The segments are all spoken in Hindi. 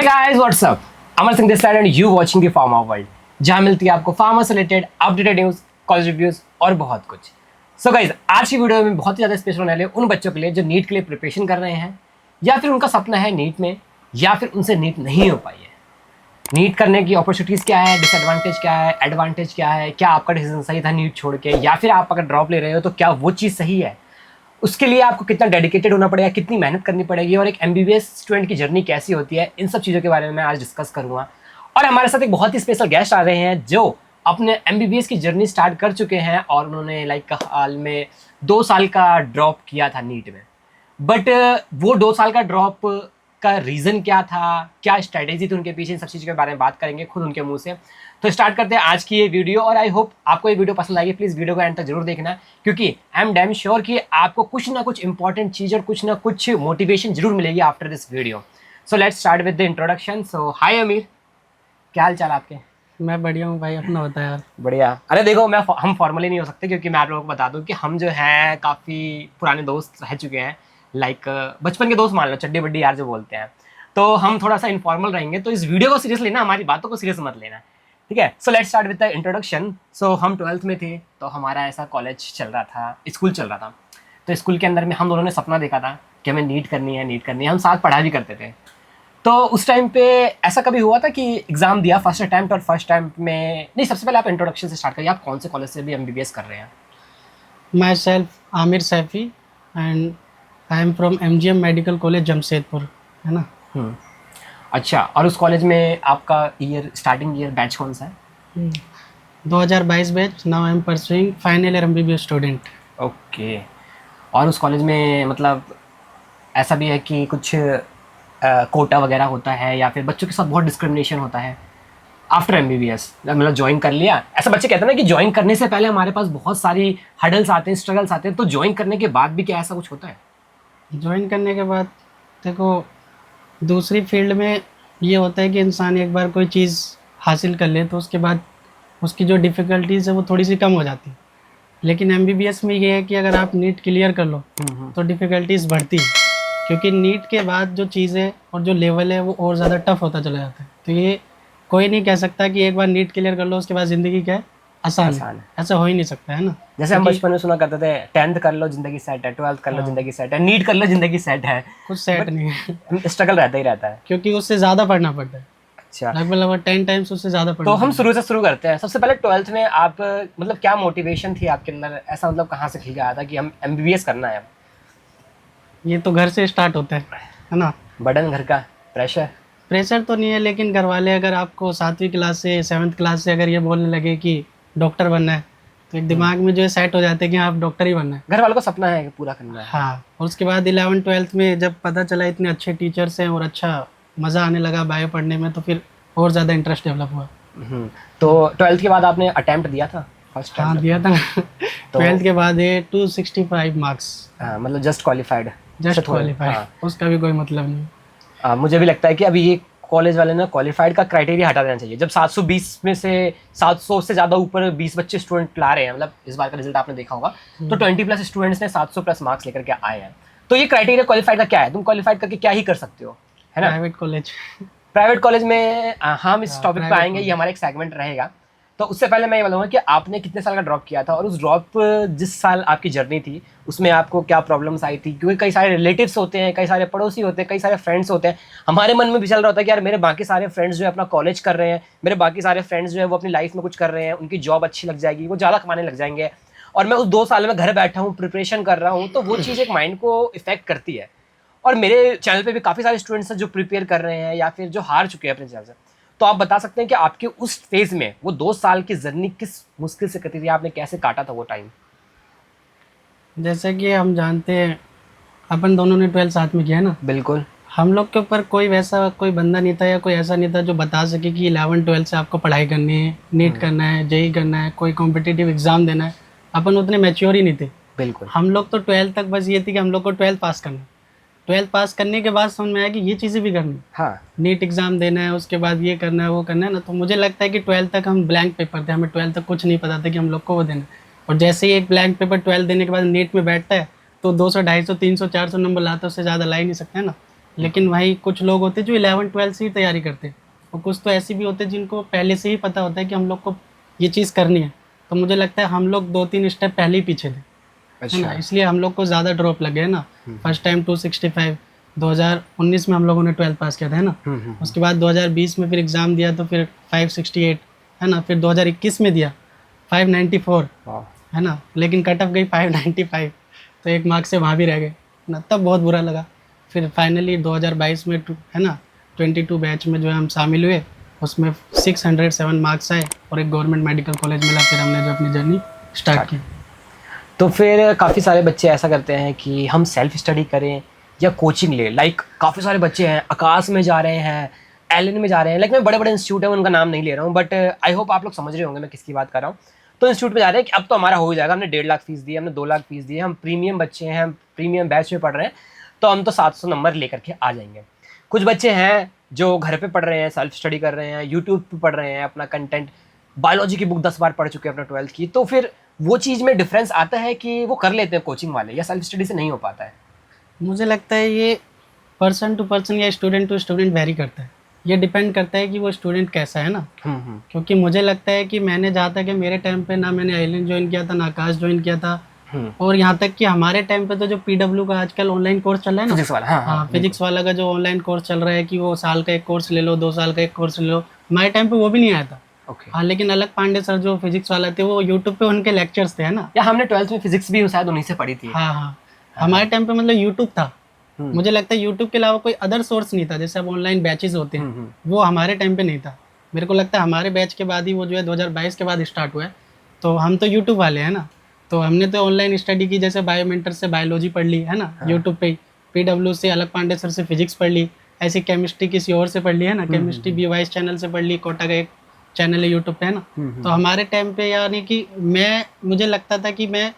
Guys what's up, Amar Singh this side and you watching the pharma world, जहां मिलती है आपको फार्मा से related updated news, college reviews और बहुत कुछ। सो गाइस, आज की वीडियो में बहुत ही ज़्यादा स्पेशल होने वाले उन बच्चों के लिए जो नीट के लिए प्रिपरेशन कर रहे हैं या फिर उनका सपना है नीट में, या फिर उनसे नीट नहीं हो पाई है। नीट करने की अपॉर्चुनिटीज़ क्या है, डिसएडवांटेज क्या है, एडवांटेज क्या है, क्या आपका डिसीजन सही था नीट छोड़ के, या फिर आप अगर ड्रॉप ले रहे हो तो क्या वो चीज़ सही है, उसके लिए आपको कितना डेडिकेटेड होना पड़ेगा, कितनी मेहनत करनी पड़ेगी, और एक एमबीबीएस स्टूडेंट की जर्नी कैसी होती है, इन सब चीज़ों के बारे में मैं आज डिस्कस करूँगा। और हमारे साथ एक बहुत ही स्पेशल गेस्ट आ रहे हैं जो अपने एमबीबीएस की जर्नी स्टार्ट कर चुके हैं और उन्होंने हाल में 2 साल का ड्रॉप किया था नीट में। बट वो 2 साल का ड्रॉप का रीज़न क्या था, क्या स्ट्रैटेजी थी उनके पीछे, इन सब चीज़ों के बारे में बात करेंगे खुद उनके मुंह से। तो स्टार्ट करते हैं आज की ये वीडियो, और आई होप आपको ये वीडियो पसंद आएगी। प्लीज़ वीडियो को एंड तक जरूर देखना, क्योंकि आई एम डैम श्योर कि आपको कुछ ना कुछ इंपॉर्टेंट चीज़ और कुछ ना कुछ मोटिवेशन जरूर मिलेगी after this video. So let's start with the introduction. So hi Amir, क्या हाल चाल आपके? मैं बढ़िया हूँ भाई, अपना बता यार। बढ़िया। अरे देखो, हम फॉर्मली नहीं हो सकते, क्योंकि मैं आप लोगों को बता दूं कि हम जो हैं काफ़ी पुराने दोस्त रह चुके हैं, बचपन के दोस्त मान लो, चड्डी बड्डी यार जो बोलते हैं। तो हम थोड़ा सा इनफॉर्मल रहेंगे, तो इस वीडियो को सीरियस लेना, हमारी बातों को सीरियस मत लेना, ठीक है? So let's start with the introduction. So हम 12th में थे, तो हमारा ऐसा कॉलेज चल रहा था, स्कूल चल रहा था। तो स्कूल के अंदर में हम दोनों ने सपना देखा था कि हमें नीट करनी है, हम साथ पढ़ा भी करते थे। तो उस टाइम पे ऐसा कभी हुआ था कि एग्ज़ाम दिया फर्स्ट अटैम्प्ट, और फर्स्ट अटैम्प्ट में नहीं, सबसे पहले आप इंट्रोडक्शन से स्टार्ट करिए, आप कौन से कॉलेज से भी एमबीबीएस कर रहे हैं? Myself Aamir Saifi and I am from MGM medical college Jamshedpur, है ना। अच्छा, और उस कॉलेज में आपका स्टार्टिंग ईयर बैच कौन सा है? 2022 batch. Now I am pursuing final year MBBS student. Okay. और उस कॉलेज में मतलब ऐसा भी है कि कुछ कोटा वगैरह होता है, या फिर बच्चों के साथ बहुत डिस्क्रिमिनेशन होता है आफ्टर एमबीबीएस? मतलब ज्वाइन कर लिया, ऐसा बच्चे कहते हैं ना कि ज्वाइन करने से पहले हमारे पास बहुत सारी हडल्स आते हैं, स्ट्रगल्स आते हैं, तो ज्वाइन करने के बाद भी क्या ऐसा कुछ होता है? ज्वाइन करने के बाद देखो, दूसरी फील्ड में ये होता है कि इंसान एक बार कोई चीज़ हासिल कर ले तो उसके बाद उसकी जो डिफ़िकल्टीज़ है वो थोड़ी सी कम हो जाती है। लेकिन एमबीबीएस में ये है कि अगर आप नीट क्लियर कर लो तो डिफ़िकल्टीज़ बढ़ती है, क्योंकि नीट के बाद जो चीज़ें और जो लेवल है वो और ज़्यादा टफ होता चला जाता है। तो ये कोई नहीं कह सकता कि एक बार नीट क्लियर कर लो उसके बाद ज़िंदगी क्या है आसान है, ऐसा हो ही नहीं सकता, है ना। जैसे हम बचपन में सुना करते थे, 10th कर लो जिंदगी सेट है, 12th कर लो जिंदगी सेट है, नीट कर लो जिंदगी सेट है। कुछ सेट नहीं है, स्ट्रगल रहता ही रहता है, क्योंकि उससे ज़्यादा पढ़ना पड़ता है। अच्छा, लगभग 10 टाइम्स उससे ज़्यादा पढ़ना। तो हम शुरू से शुरू करते हैं। सबसे पहले 12th में आप मतलब क्या मोटिवेशन थी आपके अंदर, ऐसा मतलब कहाँ से खिल गया था कि हम एमबीबीएस करना है? ये तो घर से स्टार्ट होता है ना। बर्डन, घर का प्रेशर तो नहीं है, लेकिन घर वाले अगर आपको 7वीं क्लास से 7th क्लास से अगर ये बोलने लगे कि डॉक्टर बनना है, तो एक दिमाग में जो है सेट हो जाते हैं कि आप डॉक्टर ही बनना है। घर वालों का सपना है कि पूरा करना है। हाँ, और उसके बाद 11th-12th में जब पता चला इतने अच्छे टीचर्स हैं और अच्छा मज़ा आने लगा बायो पढ़ने में, तो फिर और ज़्यादा इंटरेस्ट डेवलप हुआ। तो 12th के बाद आपने अटेम्प्ट दिया था फर्स्ट? हाँ, दिया था। 12th के बाद ये 265 मार्क्स, मतलब जस्ट क्वालिफाइड। उसका भी कोई मतलब नहीं। मुझे भी लगता है कि अभी ये कॉलेज वाले ना क्वालिफाइड का क्राइटेरिया हटा देना चाहिए। जब 720 में से 700 से ज़्यादा ऊपर 20 बच्चे स्टूडेंट ला रहे हैं, मतलब इस बार का रिजल्ट आपने देखा होगा, तो 20+ स्टूडेंट्स ने 700+ मार्क्स लेकर के आए हैं। तो ये क्राइटेरिया क्वालिफाइड का क्या है? तुम क्वालिफाइड करके क्या ही कर सकते हो, है ना। प्राइवेट कॉलेज में हम इस टॉपिक पे आएंगे, ये हमारा एक सेगमेंट रहेगा। तो उससे पहले मैं ये बोलूँगा कि आपने कितने साल का ड्रॉप किया था, और उस ड्रॉप जिस साल आपकी जर्नी थी उसमें आपको क्या प्रॉब्लम्स आई थी? क्योंकि कई सारे रिलेटिव्स होते हैं, कई सारे पड़ोसी होते हैं, कई सारे फ्रेंड्स होते हैं। हमारे मन में भी चल रहा होता है कि यार मेरे बाकी सारे फ्रेंड्स जो है अपना कॉलेज कर रहे हैं, मेरे बाकी सारे फ्रेंड्स जो है वो अपनी लाइफ में कुछ कर रहे हैं, उनकी जॉब अच्छी लग जाएगी, वो ज़्यादा कमाने लग जाएंगे, और मैं उस 2 साल में घर बैठा हूँ, प्रिपरेशन कर रहा हूँ। तो वो चीज़ एक माइंड को इफेक्ट करती है। और मेरे चैनल पे भी काफ़ी सारे स्टूडेंट्स हैं जो प्रिपेयर कर रहे हैं या फिर जो हार चुके हैं अपने चैनल से। तो आप बता सकते हैं कि आपके उस फेज में वो 2 साल की जर्नी किस मुश्किल से कटी थी, आपने कैसे काटा था वो टाइम? जैसे कि हम जानते हैं, अपन दोनों ने 12th साथ में किया है ना। बिल्कुल। हम लोग के ऊपर कोई बंदा नहीं था या कोई ऐसा नहीं था जो बता सके कि 11th-12th से आपको पढ़ाई करनी है, नीट करना है, जेई करना है, कोई कॉम्पिटिटिव एग्जाम देना है। अपन उतने मैच्योर ही नहीं थे। बिल्कुल। हम लोग तो 12th तक बस ये थी कि हम लोग को 12th पास करना है। 12th पास करने के बाद समझ में आया कि ये चीज़ें भी करनी है। हाँ, नीट एग्ज़ाम देना है, उसके बाद ये करना है, वो करना है ना। तो मुझे लगता है कि 12th तक हम ब्लैंक पेपर थे, हमें 12th तक कुछ नहीं पता था कि हम लोग को वो देना है। और जैसे ही एक ब्लैंक पेपर 12th देने के बाद नीट में बैठता है तो 200, 250, 300, 400 नंबर लाता है, उससे ज़्यादा ला ही नहीं सकता है ना। लेकिन वही कुछ लोग होते जो 11-12 से ही तैयारी करते हैं, और कुछ तो ऐसे भी होते हैं जिनको पहले से ही पता होता है कि हम लोग को ये चीज़ करनी है। तो मुझे लगता है हम लोग 2-3 स्टेप पहले ही पीछे थे, है ना, इसलिए हम लोग को ज़्यादा ड्रॉप लगे है ना। फर्स्ट टाइम 265 2019 में हम लोगों ने 12 पास किया था, है ना। उसके बाद 2020 में फिर एग्ज़ाम दिया तो फिर 568, है ना। फिर 2021 में दिया 594, है ना, लेकिन कट ऑफ गई 595, तो एक मार्क्स से वहाँ भी रह गए ना, तब बहुत बुरा लगा। फिर फाइनली 2022 में है ना 22 बैच में जो है हम शामिल हुए, उसमें 607 मार्क्स आए और एक गवर्नमेंट मेडिकल कॉलेज मिला। फिर हमने जो अपनी जर्नी स्टार्ट की। तो फिर काफ़ी सारे बच्चे ऐसा करते हैं कि हम सेल्फ स्टडी करें या कोचिंग ले। लाइक काफ़ी सारे बच्चे हैं आकाश में जा रहे हैं, एलन में जा रहे हैं। लाइक मैं बड़े बड़े इंस्टीट्यूट हैं उनका नाम नहीं ले रहा हूँ, बट आई होप आप लोग समझ रहे होंगे मैं किसकी बात कर रहा हूँ। तो इंस्टीट्यूट में जा रहे हैं कि अब तो हमारा हो ही जाएगा, हमने 1.5 लाख फीस दी है, हमने 2 लाख फीस दी है, हम प्रीमियम बच्चे हैं, हम प्रीमियम बैच में पढ़ रहे हैं, तो हम तो 700 नंबर लेकर के आ जाएंगे। कुछ बच्चे हैं जो घर पे पढ़ रहे हैं, सेल्फ स्टडी कर रहे हैं, यूट्यूब पे पढ़ रहे हैं, अपना कंटेंट, बायोलॉजी की बुक 10 बार पढ़ चुके हैं अपना 12th की। तो फिर वो चीज़ में डिफरेंस आता है कि वो कर लेते हैं कोचिंग वाले, या सेल्फ स्टडी से नहीं हो पाता है? मुझे लगता है ये पर्सन टू पर्सन या स्टूडेंट टू स्टूडेंट वेरी करता है। ये डिपेंड करता है कि वो स्टूडेंट कैसा है ना। क्योंकि मुझे लगता है कि मैंने जहाँ तक है मेरे टाइम पे ना मैंने आइलैंड ज्वाइन किया था, ना आकाश ज्वाइन किया था, और यहाँ तक कि हमारे टाइम पे तो जो PW का आजकल ऑनलाइन कोर्स चल रहा है ना, फिजिक्स वाला, हाँ फिजिक्स वाला का जो ऑनलाइन कोर्स चल रहा है कि वो साल का एक कोर्स ले लो, 2 साल का एक कोर्स ले लो, हमारे टाइम पे वो भी नहीं आया था। हाँ, लेकिन अलग पांडे सर जो फिजिक्स वाला थे वो यूट्यूब पे उनके लेक्चर्स थे, है ना। या हमने 12th में फिजिक्स भी शायद उन्हीं से पढ़ी थी। हाँ, हमारे टाइम पे मतलब यूट्यूब था। मुझे लगता है यूट्यूब के अलावा कोई अदर सोर्स नहीं था, जैसे अब ऑनलाइन बैचेस होते हैं, वो हमारे टाइम पे नहीं था। मेरे को लगता है हमारे बैच के बाद ही वो जो है 2022 के बाद स्टार्ट हुआ है। तो हम तो यूट्यूब वाले हैं ना, तो हमने तो ऑनलाइन स्टडी की, जैसे बायोमेंटर से बायोलॉजी पढ़ ली, है ना, यूट्यूब पे। PW से अलग पांडे सर से फिजिक्स पढ़ ली, ऐसी केमिस्ट्री किसी और से पढ़ ली, है ना, केमिस्ट्री BYS चैनल से पढ़ ली, कोटा का एक चैनल है यूट्यूब पे, है ना। तो हमारे टाइम पे यानी कि मुझे लगता था कि मैं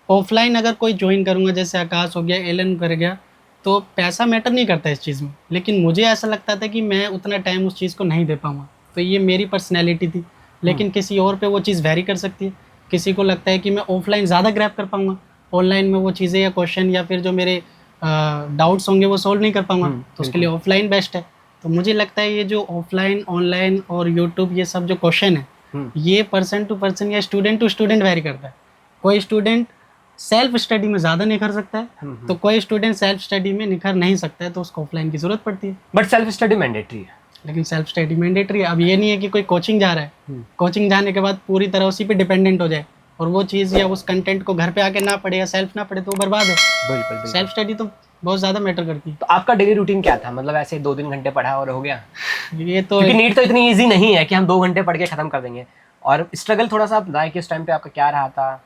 ऑफलाइन अगर कोई ज्वाइन करूँगा, जैसे आकाश हो गया, एलन कर गया, तो पैसा मैटर नहीं करता इस चीज़ में। लेकिन मुझे ऐसा लगता था कि मैं उतना टाइम उस चीज़ को नहीं दे पाऊँगा, तो ये मेरी पर्सनैलिटी थी। लेकिन किसी और पे वो चीज़ वेरी कर सकती है। किसी को लगता है कि मैं ऑफलाइन ज़्यादा ग्रैब कर पाऊँगा, ऑनलाइन में वो चीज़ें या क्वेश्चन या फिर जो मेरे डाउट्स होंगे वो सॉल्व नहीं कर पाऊँगा, तो उसके लिए ऑफलाइन बेस्ट है। तो मुझे लगता है ये जो ऑफलाइन, ऑनलाइन और यूट्यूब, ये सब जो क्वेश्चन है, ये पर्सन टू पर्सन या स्टूडेंट टू स्टूडेंट वेरी करता है। कोई स्टूडेंट सेल्फ स्टडी में ज़्यादा निखर सकता है, तो कोई स्टूडेंट सेल्फ स्टडी में निखर नहीं सकता है, तो उसको ऑफलाइन की ज़रूरत पड़ती है। बट सेल्फ स्टडी मैंडेटरी है। लेकिन सेल्फ स्टडी मैंडेटरी है। अब ये नहीं है कि कोई कोचिंग जा रहा है, कोचिंग जाने के बाद पूरी तरह उसी पे डिपेंडेंट हो जाए और वो चीज़ या उस कंटेंट को घर पे आके ना पढ़े या सेल्फ ना पढ़े, तो वो बर्बाद है। बिल्कुल। सेल्फ स्टडी तो बहुत ज़्यादा मैटर करती है। तो आपका डेली रूटीन क्या था? मतलब ऐसे 2-3 घंटे पढ़ा और हो गया? ये तो क्योंकि नीट तो इतनी ईजी नहीं है कि हम 2 घंटे पढ़ के खत्म कर देंगे। और स्ट्रगल थोड़ा सा आप बताएं कि उस टाइम पे आपका क्या रहा था?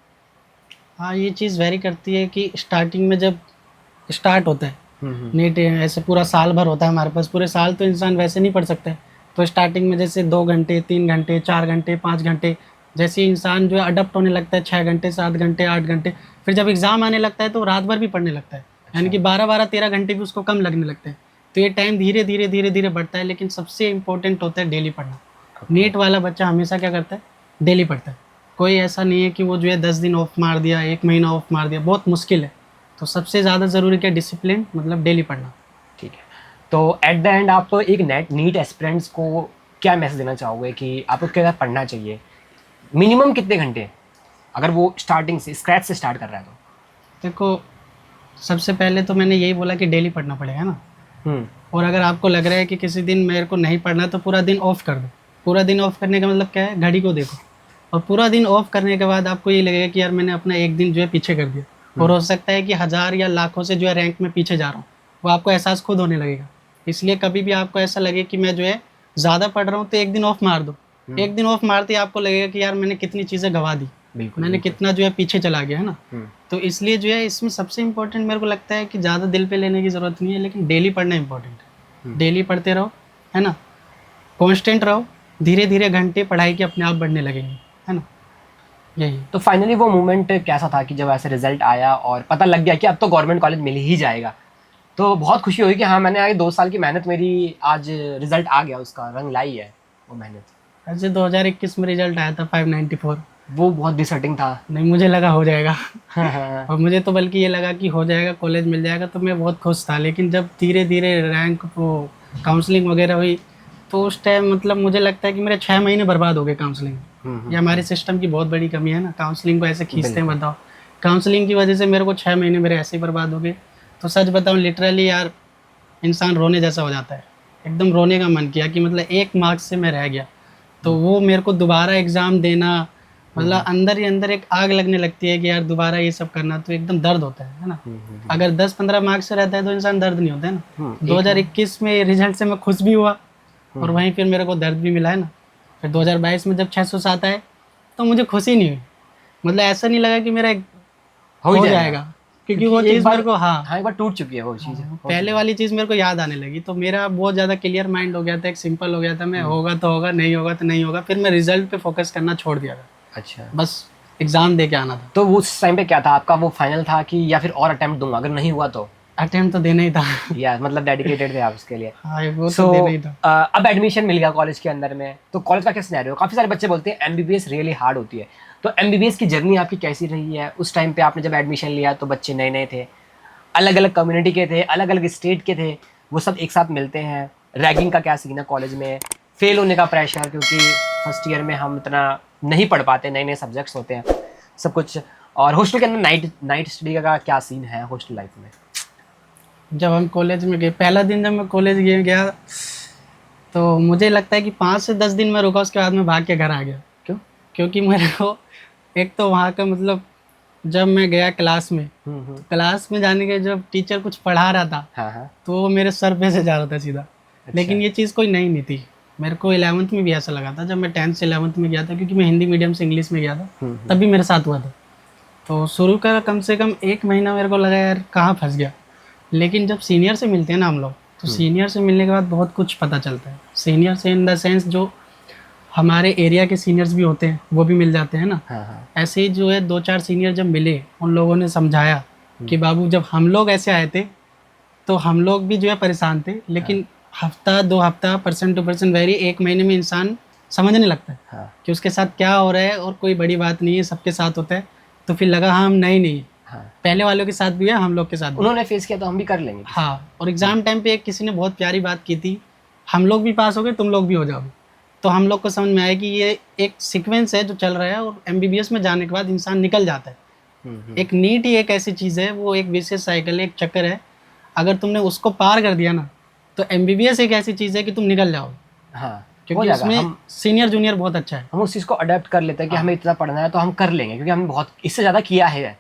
हाँ, ये चीज़ वेरी करती है कि स्टार्टिंग में जब स्टार्ट होता है नीट, ऐसे पूरा साल भर होता है हमारे पास, पूरे साल तो इंसान वैसे नहीं पढ़ सकता है। तो स्टार्टिंग में जैसे 2 घंटे, 3 घंटे, 4 घंटे, 5 घंटे, जैसे ही इंसान जो है अडप्ट होने लगता है, 6 घंटे, 7 घंटे, 8 घंटे, फिर जब एग्ज़ाम आने लगता है तो रात भर भी पढ़ने लगता है। यानी कि 12-12, 13 घंटे भी उसको कम लगने लगते हैं। तो ये टाइम धीरे धीरे बढ़ता है। लेकिन सबसे इम्पोर्टेंट होता है डेली पढ़ना। नीट वाला बच्चा हमेशा क्या करता है? डेली पढ़ता है। कोई ऐसा नहीं है कि वो जो है 10 दिन ऑफ मार दिया, 1 महीना ऑफ मार दिया, बहुत मुश्किल है। तो सबसे ज़्यादा ज़रूरी क्या? डिसिप्लिन, मतलब डेली पढ़ना। ठीक है। तो एट द एंड आप तो एक नीट एस्पिरेंट्स को क्या मैसेज देना चाहोगे कि आपको क्या पढ़ना चाहिए? मिनिमम कितने घंटे, अगर वो स्टार्टिंग से स्क्रैच से स्टार्ट कर रहा है तो? देखो, सबसे पहले तो मैंने यही बोला कि डेली पढ़ना पड़ेगा ना। और अगर आपको लग रहा है कि किसी दिन मेरे को नहीं पढ़ना, तो पूरा दिन ऑफ कर दो। पूरा दिन ऑफ करने का मतलब क्या है? घड़ी को देखो, और पूरा दिन ऑफ करने के बाद आपको ये लगेगा कि यार मैंने अपना एक दिन जो है पीछे कर दिया। और हो सकता है कि 1000 या लाखों से जो है रैंक में पीछे जा रहा हूँ, वो आपको एहसास खुद होने लगेगा। इसलिए कभी भी आपको ऐसा लगे कि मैं जो है ज़्यादा पढ़ रहा हूँ, तो एक दिन ऑफ मार दो। एक दिन ऑफ मारते ही आपको लगेगा कि यार मैंने कितनी चीज़ें गंवा दी, मैंने कितना जो है पीछे चला गया, है ना। तो इसलिए जो है इसमें सबसे इम्पोर्टेंट मेरे को लगता है कि ज़्यादा दिल पे लेने की ज़रूरत नहीं है, लेकिन डेली पढ़ना इंपॉर्टेंट है। डेली पढ़ते रहो, है ना, कॉन्स्टेंट रहो, धीरे धीरे घंटे पढ़ाई के अपने आप बढ़ने लगेंगे, है ना। यही। तो फाइनली वो मोमेंट कैसा था कि जब ऐसे रिजल्ट आया और पता लग गया कि अब तो गवर्नमेंट कॉलेज मिल ही जाएगा, तो बहुत खुशी हुई कि हाँ मैंने आगे 2 साल की मेहनत मेरी आज रिजल्ट आ गया, उसका रंग लाई है वो मेहनत? ऐसे 2021 में रिजल्ट आया था 594, वो बहुत डिसर्टिंग था। नहीं, मुझे लगा हो जाएगा। हाँ हाँ और मुझे तो बल्कि ये लगा कि हो जाएगा, कॉलेज मिल जाएगा, तो मैं बहुत खुश था। लेकिन जब धीरे धीरे रैंक वो काउंसलिंग वगैरह हुई, तो उस टाइम मतलब मुझे लगता है कि मेरे 6 महीने बर्बाद हो गए काउंसलिंग। ये हमारे सिस्टम की बहुत बड़ी कमी है ना, काउंसलिंग को ऐसे खींचते हैं, बिल्कुल। बताओ। काउंसलिंग की वजह से मेरे को 6 महीने मेरे ऐसे ही बर्बाद हो गए। तो सच बताऊँ, लिटरली यार इंसान रोने जैसा हो जाता है। एकदम रोने का मन किया कि मतलब 1 मार्क्स से मैं रह गया। तो वो मेरे को दोबारा एग्ज़ाम देना, मतलब अंदर ही अंदर एक आग लगने लगती है कि यार दोबारा ये सब करना, तो एकदम दर्द होता है ना। अगर 10-15 मार्क्स से रहता है तो इंसान दर्द नहीं होता है ना। 2021 में रिजल्ट से मैं खुश भी हुआ, और वहीं फिर मेरे को दर्द भी मिला है ना। फिर 2022 में जब 607 आए तो मुझे खुशी नहीं हुई, मतलब ऐसा नहीं लगा कि मेरा हो ही हो जाएगा। जाएगा, क्योंकि वो एक चीज़ बार, मेरे को, हाँ, हाँ एक बार टूट चुकी है वो चीज़। हो पहले चुकी है। वाली चीज़ मेरे को याद आने लगी। तो मेरा बहुत ज़्यादा क्लियर माइंड हो गया था, एक सिंपल हो गया था, मैं होगा तो होगा, नहीं होगा तो नहीं होगा। फिर मैं रिजल्ट पे फोकस करना छोड़ दिया था, अच्छा, बस एग्ज़ाम दे के आना था। तो उस टाइम पे क्या था आपका, वो फाइनल था कि या फिर और अटेम्प्ट दूंगा अगर नहीं हुआ तो? अटेम्प्ट तो देना ही था। या मतलब डेडिकेटेड थे आप उसके लिए? हाँ, वो सो तो देना ही था। अब एडमिशन मिल गया कॉलेज के अंदर में, तो कॉलेज का क्या सिनेरियो? काफ़ी सारे बच्चे बोलते हैं एमबीबीएस रियली हार्ड होती है, तो एमबीबीएस की जर्नी आपकी कैसी रही है? उस टाइम पे आपने जब एडमिशन लिया तो बच्चे नए नए थे, अलग अलग कम्युनिटी के थे, अलग अलग स्टेट के थे, वो सब एक साथ मिलते हैं। रैगिंग का क्या सीन है कॉलेज में? फेल होने का प्रेशर, क्योंकि फर्स्ट ईयर में हम इतना नहीं पढ़ पाते, नए नए सब्जेक्ट्स होते हैं, सब कुछ। और हॉस्टल के अंदर नाइट नाइट स्टडी का क्या सीन है हॉस्टल लाइफ में? जब हम कॉलेज में गए, पहला दिन जब मैं कॉलेज गया, तो मुझे लगता है कि 5 से 10 दिन मैं रुका, उसके बाद मैं भाग के घर आ गया। क्यों? क्योंकि मेरे को एक तो वहाँ का मतलब, जब मैं गया क्लास में, तो क्लास में जाने के जब टीचर कुछ पढ़ा रहा था, हाँ हाँ। तो वो मेरे सर पे से जा रहा था सीधा। लेकिन ये चीज़ कोई नई नहीं थी, मेरे को 11th में भी ऐसा लगा था, जब मैं 10th से 11th में गया था, क्योंकि मैं हिंदी मीडियम से इंग्लिश में गया था, तब भी मेरे साथ हुआ था। तो शुरू का कम से कम 1 महीना मेरे को लगा यार कहाँ फंस गया। लेकिन जब सीनियर से मिलते हैं ना हम लोग, तो सीनियर से मिलने के बाद बहुत कुछ पता चलता है। सीनियर से इन द सेंस जो हमारे एरिया के सीनियर्स भी होते हैं, वो भी मिल जाते हैं ना। हाँ हाँ। ऐसे ही जो है 2-4 सीनियर जब मिले, उन लोगों ने समझाया कि बाबू जब हम लोग ऐसे आए थे तो हम लोग भी जो है परेशान थे, लेकिन हफ्ता 2 हफ्ता, पर्सन टू पर्सन वेरी, 1 महीने में इंसान समझने लगता है हाँ कि उसके साथ क्या हो रहा है, और कोई बड़ी बात नहीं है, सबके साथ होता है। तो फिर लगा हाँ, हम नहीं हाँ। पहले वालों के साथ भी है, हम लोग के साथ भी। उन्होंने फेस किया तो हम भी कर लेंगे। हाँ, और एग्ज़ाम टाइम पे एक किसी ने बहुत प्यारी बात की थी, हम लोग भी पास हो गए, तुम लोग भी हो जाओगे। तो हम लोग को समझ में आया कि ये एक सीक्वेंस है जो चल रहा है, और एमबीबीएस में जाने के बाद इंसान निकल जाता है। एक नीट ही एक ऐसी चीज़ है, वो एक विशेष साइकिल है, एक चक्कर है। अगर तुमने उसको पार कर दिया ना, तो एमबीबीएस एक ऐसी चीज़ है कि तुम निकल जाओगे। हाँ, हो क्योंकि जाएगा। उसमें हम सीनियर जूनियर बहुत अच्छा है। हम उस चीज़ को अडेप्ट कर लेते हैं कि हमें इतना पढ़ना है तो हम कर लेंगे, क्योंकि हमने बहुत इससे ज़्यादा किया है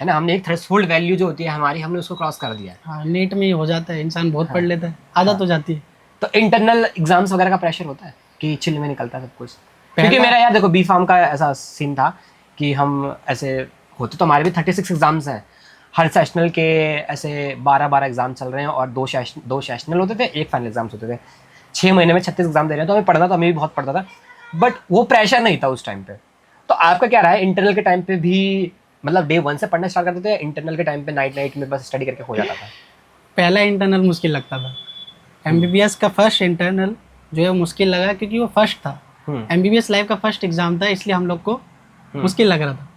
ना। हमने एक थ्रेशोल्ड वैल्यू जो होती है हमारी, हमने उसको क्रॉस कर दिया है। हाँ, नीट में ही हो जाता है, इंसान बहुत पढ़ लेता है, आदत हो जाती है। तो इंटरनल एग्जाम्स वगैरह का प्रेशर होता है कि चिल में निकलता है सब कुछ? क्योंकि मेरा यार देखो, बी फार्म का ऐसा सीन था कि हम ऐसे होते, तो हमारे भी 36 एग्जाम्स हैं हर सेशनल के, ऐसे 12-12 एग्जाम चल रहे हैं, और 2 सेशनल होते थे, 1 फाइनल एग्जाम्स होते थे। 6 महीने में 36 एग्जाम दे रहे हैं, तो हमें पढ़ना, तो हमें भी बहुत पढ़ता था, बट वो प्रेशर नहीं था उस टाइम पे। तो आपका क्या रहा है इंटरनल के टाइम पे भी? मतलब डे 1 से पढ़ना स्टार्ट करते थे, इंटरनल के टाइम पे नाइट में बस स्टडी करके हो जाता था? पहला इंटरनल मुश्किल लगता था। एमबीबीएस का फर्स्ट इंटरनल जो है मुश्किल लगा, क्योंकि वो फर्स्ट था। एमबीबीएस लाइफ का फर्स्ट एग्जाम था, इसलिए हम लोग को मुश्किल लग रहा था।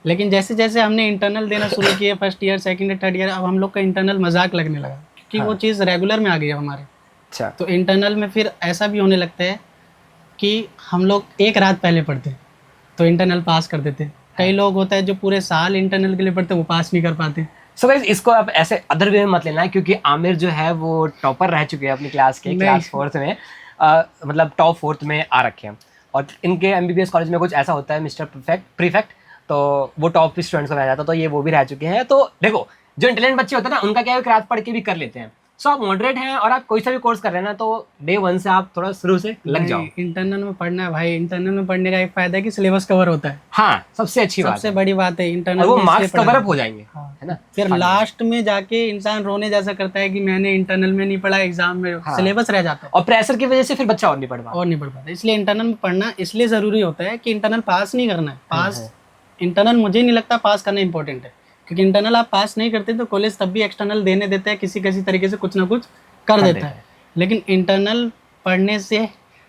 लेकिन जैसे जैसे हमने इंटरनल देना शुरू किए, first year, second year, third year, अब हम लोग का इंटरनल मजाक लगने लगा, क्योंकि वो चीज़ रेगुलर में आ गई हमारे। अच्छा। तो इंटरनल में फिर ऐसा भी होने लगता है कि हम लोग एक रात पहले पढ़ते, तो इंटरनल पास कर देते। कई लोग होता है जो पूरे साल इंटरनल के लिए पढ़ते, वो पास नहीं कर पाते। सो गाइस, इसको आप ऐसे अदर वे में मत लेना है, क्योंकि आमिर जो है वो टॉपर रह चुके हैं अपनी क्लास के, क्लास 4th में, मतलब टॉप 4th में आ रखे हैं। और इनके एमबीबीएस कॉलेज में कुछ ऐसा होता है, मिस्टर प्रीफेक्ट, तो वो टॉप स्टूडेंट्स को रह जाता है, तो ये वो भी रह चुके हैं। तो देखो, जो इंटेलिजेंट बच्चे होते हैं ना, उनका क्या है, रात पढ़ के भी कर लेते हैं। सो आप मॉडरेट हैं और आप कोई सा भी कोर्स कर रहे हैं ना, तो डे 1 से आप थोड़ा शुरू से लग जाओ। इंटरनल में पढ़ना है भाई, इंटरनल में पढ़ने का एक फायदा है कि सिलेबस कवर होता है। हाँ, सबसे अच्छी बात सबसे बड़ी बात है इंटरनल, और वो मार्क्स कवर अप हो जाएंगे, है ना। फिर लास्ट में जाके इंसान रोने जैसा करता है कि मैंने इंटरनल में नहीं पढ़ा, एग्जाम में सिलेबस रह जाता है, और प्रेशर की वजह से फिर बच्चा और नहीं पढ़ पाता। इसलिए इंटरनल में पढ़ना इसलिए जरूरी होता है कि इंटरनल पास नहीं करना है। पास इंटरनल मुझे नहीं लगता पास करना इंपॉर्टेंट है, क्योंकि इंटरनल आप पास नहीं करते तो कॉलेज तब भी एक्सटर्नल देने देते हैं, किसी किसी तरीके से कुछ ना कुछ कर देता है। लेकिन इंटरनल पढ़ने से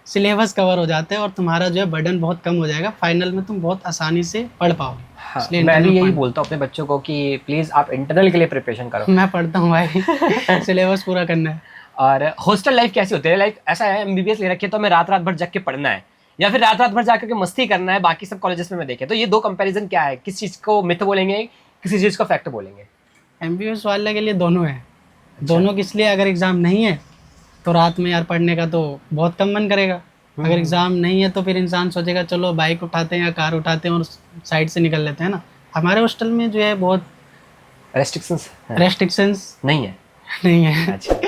सिलेबस कवर हो जाता है और तुम्हारा जो है बर्डन बहुत कम हो जाएगा। फाइनल में तुम बहुत आसानी से पढ़ पाओगे। हाँ, इसलिए मैं भी internal यही point- बोलता हूँ अपने बच्चों को कि प्लीज़ आप इंटरनल के लिए प्रिपरेशन करो। मैं पढ़ता हूँ भाई, सिलेबस पूरा करना है। और हॉस्टल लाइफ कैसी होती है? लाइक ऐसा है एमबीबीएस ले रखी है तो हमें रात रात भर जग के पढ़ना है, या फिर रात रात भर जाकर के मस्ती करना है बाकी सब कॉलेजेस में मैं देखे। तो ये दो कंपैरिजन क्या है? किस चीज़ को मिथ बोलेंगे, किसी चीज़ को फैक्ट बोलेंगे? एमबीबीएस वाले के लिए दोनों है। दोनों किस लिए? अगर एग्ज़ाम नहीं है तो रात में यार पढ़ने का तो बहुत कम मन करेगा। अगर एग्ज़ाम नहीं है तो फिर इंसान सोचेगा चलो बाइक उठाते हैं या कार उठाते हैं और साइड से निकल लेते हैं ना। हमारे हॉस्टल में जो है बहुत रेस्ट्रिक्शंस रेस्ट्रिक्शंस नहीं है? नहीं है। अच्छा।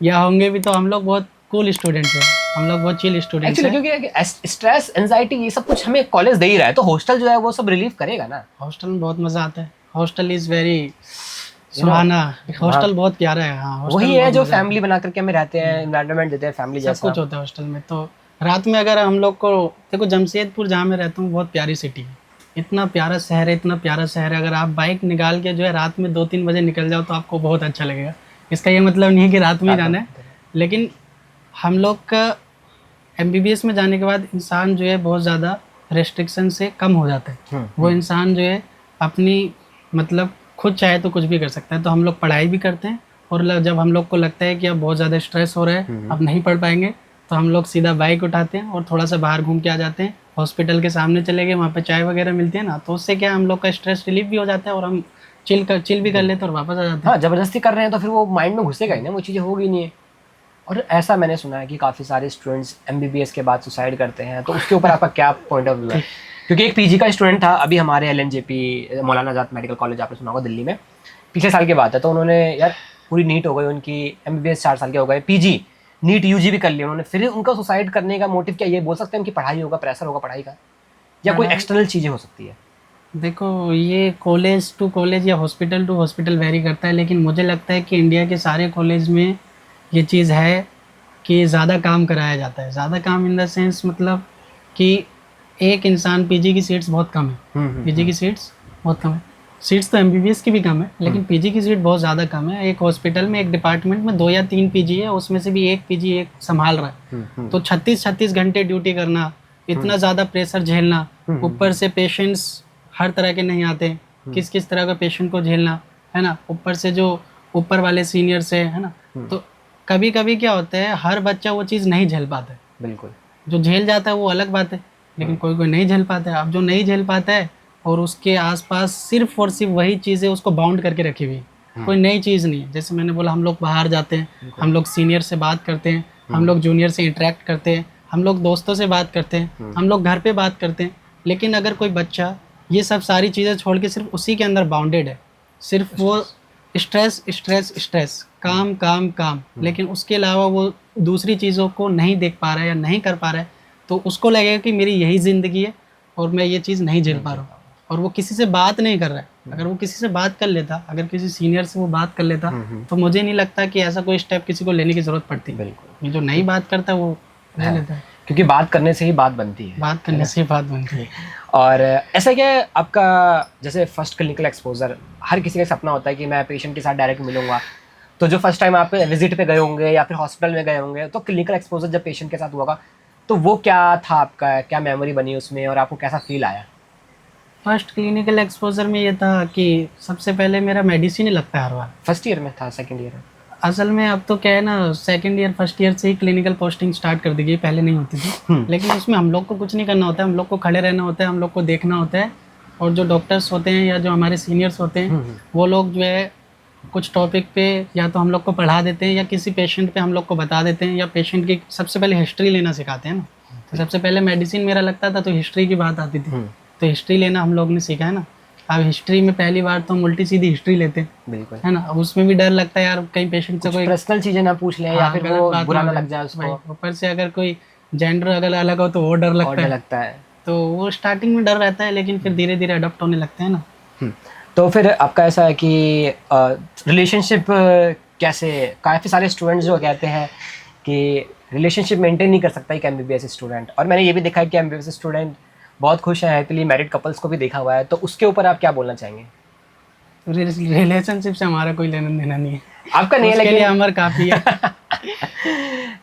या होंगे भी तो हम लोग बहुत कूल स्टूडेंट्स हैं, हम लोग बहुत चिल स्टूडेंट्स एक्चुअली हैं। क्योंकि स्ट्रेस एंजाइटी ये सब कुछ हमें कॉलेज दे ही रहा है, तो हॉस्टल जो है वो सब रिलीव करेगा ना। हॉस्टल में बहुत मज़ा आता है। Hostel is very Suhana. Hostel बहुत प्यारा है। हाँ, hostel वही में है बहुत जो मज़ा आता है। फैमिली बना करके हमें रहते हैं, एनवायरनमेंट देते हैं फैमिली सब जैसा। कुछ होता है हॉस्टल में। तो रात में अगर हम लोग को देखो, जमशेदपुर जहाँ मैं रहता हूँ बहुत प्यारी सिटी है, इतना प्यारा शहर है, इतना प्यारा शहर है। अगर आप बाइक निकाल के जो है रात में 2-3 बजे निकल जाओ तो आपको बहुत अच्छा लगेगा। इसका ये मतलब नहीं है कि रात में ही जाना है, लेकिन हम लोग का एमबीबीएस में जाने के बाद इंसान जो है बहुत ज़्यादा रेस्ट्रिक्शन से कम हो जाता है। वो इंसान जो है अपनी मतलब खुद चाहे तो कुछ भी कर सकता है। तो हम लोग पढ़ाई भी करते हैं और जब हम लोग को लगता है कि अब बहुत ज़्यादा स्ट्रेस हो रहा है, अब नहीं पढ़ पाएंगे, तो हम लोग सीधा बाइक उठाते हैं और थोड़ा सा बाहर घूम के आ जाते हैं। हॉस्पिटल के सामने चले गए, वहाँ पे चाय वगैरह मिलती है ना, तो उससे क्या हम लोग का स्ट्रेस रिलीफ भी हो जाता है और हम चिल भी कर लेते हैं और वापस आ जाते हैं। हाँ, जबरदस्ती कर रहे हैं तो फिर वो माइंड में घुसेगा ही ना, वो चीज़ें होगी नहीं है। और ऐसा मैंने सुना है कि काफ़ी सारे स्टूडेंट्स एमबीबीएस के बाद सुसाइड करते हैं, तो उसके ऊपर आपका क्या पॉइंट ऑफ व्यू है? क्योंकि एक पीजी का स्टूडेंट था अभी हमारे एलएनजेपी मौलाना आज़ाद मेडिकल कॉलेज, आपने सुना होगा दिल्ली में, पिछले साल की बात है। तो उन्होंने यार पूरी नीट हो गई उनकी, एमबीबीएस 4 साल के हो गए, पीजी नीट यूजी भी कर लिया उन्होंने, फिर उनका सुसाइड करने का मोटिव क्या? ये बोल सकते हैं कि पढ़ाई होगा, प्रेशर होगा पढ़ाई का, या कोई एक्सटर्नल चीज़ें हो सकती है? देखो, ये कॉलेज टू कॉलेज या हॉस्पिटल टू हॉस्पिटल वेरी करता है, लेकिन मुझे लगता है कि इंडिया के सारे कॉलेज में ये चीज़ है कि ज़्यादा काम कराया जाता है। ज़्यादा काम इन द सेंस मतलब कि एक इंसान, पीजी की सीट्स बहुत कम है। पीजी की सीट्स बहुत कम है। सीट्स तो एमबीबीएस की भी कम है, लेकिन पीजी की सीट बहुत ज़्यादा कम है। एक हॉस्पिटल में, एक डिपार्टमेंट में 2 या 3 पीजी है, उसमें से भी एक पीजी एक संभाल रहा है। तो 36 घंटे ड्यूटी करना, इतना ज़्यादा प्रेशर झेलना, ऊपर से पेशेंट्स हर तरह के नहीं आते, किस किस तरह का पेशेंट को झेलना है ना, ऊपर से जो ऊपर वाले सीनियर्स है ना। तो कभी कभी क्या होता है, हर बच्चा वो चीज़ नहीं झेल पाता है। बिल्कुल। जो झेल जाता है वो अलग बात है, लेकिन कोई कोई नहीं झेल पाता है। अब जो नहीं झेल पाता है और उसके आसपास सिर्फ और सिर्फ वही चीज़ें उसको बाउंड करके रखी हुई, कोई नई चीज़ नहीं है। जैसे मैंने बोला, हम लोग बाहर जाते हैं, हम लोग सीनियर से बात करते हैं, हम लोग जूनियर से इंटरेक्ट करते हैं, हम लोग दोस्तों से बात करते हैं, हम लोग घर पे बात करते हैं। लेकिन अगर कोई बच्चा ये सब सारी चीज़ें छोड़ के सिर्फ उसी के अंदर बाउंडेड है, सिर्फ वो स्ट्रेस स्ट्रेस स्ट्रेस, काम काम काम, लेकिन उसके अलावा वो दूसरी चीज़ों को नहीं देख पा रहा है या नहीं कर पा रहा है, तो उसको लगेगा कि मेरी यही ज़िंदगी है और मैं ये चीज़ नहीं झेल पा रहा हूँ। और वो किसी से बात नहीं कर रहा है। अगर वो किसी से बात कर लेता, अगर किसी सीनियर से वो बात कर लेता, तो मुझे नहीं लगता कि ऐसा कोई स्टेप किसी को लेने की ज़रूरत पड़ती। बिल्कुल। ये जो नहीं बात करता है वो ले लेता है। क्योंकि बात करने से ही बात बनती है। बात करने से बात बनती है। और ऐसा क्या है आपका, जैसे फर्स्ट क्लिनिकल एक्सपोजर, हर किसी का सपना होता है कि मैं पेशेंट के साथ डायरेक्ट मिलूंगा। तो जो फर्स्ट टाइम आप विजिट पे गए होंगे या फिर हॉस्पिटल में गए होंगे, तो क्लिनिकल एक्सपोजर जब पेशेंट के साथ हुआ, तो वो क्या था आपका, क्या मेमोरी बनी उसमें और आपको कैसा फील आया? फर्स्ट क्लिनिकल एक्सपोजर में ये था कि सबसे पहले मेरा मेडिसिन ही लगता है हर बार। फर्स्ट ईयर में था, सेकंड ईयर में? असल में अब तो क्या है ना, सेकंड ईयर फर्स्ट ईयर से ही क्लिनिकल पोस्टिंग स्टार्ट कर दी गई, पहले नहीं होती थी। लेकिन उसमें हम लोग को कुछ नहीं करना होता है, हम लोग को खड़े रहना होता है, हम लोग को देखना होता है। और जो डॉक्टर्स होते हैं या जो हमारे सीनियर्स होते हैं, वो लोग जो है कुछ टॉपिक पे या तो हम लोग को पढ़ा देते हैं या किसी पेशेंट पे हम लोग को बता देते हैं, या पेशेंट की सबसे पहले हिस्ट्री लेना सिखाते हैं ना। तो सबसे पहले मेडिसिन मेरा लगता था तो हिस्ट्री की बात आती थी, तो हिस्ट्री लेना हम लोग ने सीखा है ना। अब हिस्ट्री में पहली बार तो हम उल्टी सीधी हिस्ट्री लेते हैं, बिल्कुल है ना। अब उसमें भी डर लगता है यार, कहीं पेशेंट से कोई पर्सनल चीजें ना पूछ ले या फिर गलत वो बात बुरा ना हो लग जाए उसको, ऊपर से अगर कोई जेंडर अगर अलग हो तो वो डर और लगता डर है। लगता है। तो वो स्टार्टिंग में डर रहता है, लेकिन फिर धीरे धीरे अडॉप्ट होने लगते हैं ना। तो फिर आपका ऐसा है कि रिलेशनशिप कैसे, काफ़ी सारे स्टूडेंट्स जो कहते हैं कि रिलेशनशिप मेंटेन नहीं कर सकता एक एमबीबीएस स्टूडेंट, और मैंने ये भी देखा है कि एमबीबीएस स्टूडेंट बहुत खुश हैं, हैप्पीली मैरिड कपल्स को भी देखा हुआ है। तो उसके ऊपर आप क्या बोलना चाहेंगे? रिलेशनशिप से हमारा कोई लेना देना नहीं है, आपका नहीं है, उसके लिए लेकिन अमर काफ़ी है।